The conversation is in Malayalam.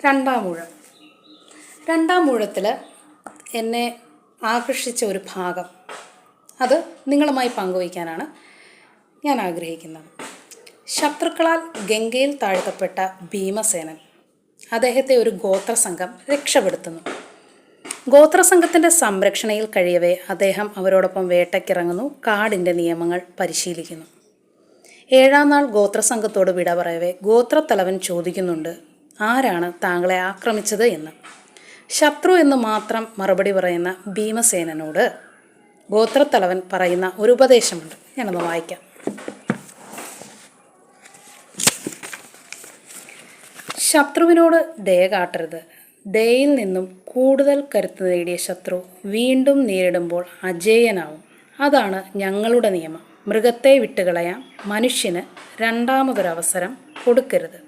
രണ്ടാം ഊഴം. രണ്ടാം ഊഴത്തിൽ എന്നെ ആകർഷിച്ച ഒരു ഭാഗം അത് നിങ്ങളുമായി പങ്കുവയ്ക്കാനാണ് ഞാൻ ആഗ്രഹിക്കുന്നത്. ശത്രുക്കളാൽ ഗംഗയിൽ താഴ്ത്തപ്പെട്ട ഭീമസേനൻ അദ്ദേഹത്തെ ഒരു ഗോത്രസംഘം രക്ഷപ്പെടുത്തുന്നു. ഗോത്രസംഘത്തിൻ്റെ സംരക്ഷണയിൽ കഴിയവേ അദ്ദേഹം അവരോടൊപ്പം വേട്ടയ്ക്കിറങ്ങുന്നു, കാടിൻ്റെ നിയമങ്ങൾ പരിശീലിക്കുന്നു. 7-ാം നാൾ ഗോത്രസംഘത്തോട് വിട പറയവേ ഗോത്രത്തലവൻ ചോദിക്കുന്നുണ്ട്, ആരാണ് താങ്കളെ ആക്രമിച്ചത് എന്ന്. ശത്രു എന്ന് മാത്രം മറുപടി പറയുന്ന ഭീമസേനനോട് ഗോത്രത്തലവൻ പറയുന്ന ഒരു ഉപദേശമുണ്ട്. ഞാനൊന്ന് വായിക്കാം. ശത്രുവിനോട് ദയ കാട്ടരുത്. ദയയിൽ നിന്നും കൂടുതൽ കരുത്ത് നേടിയ ശത്രു വീണ്ടും നേരിടുമ്പോൾ അജേയനാവും. അതാണ് ഞങ്ങളുടെ നിയമം. മൃഗത്തെ വിട്ടുകളയാം, മനുഷ്യന് രണ്ടാമതൊരവസരം കൊടുക്കരുത്.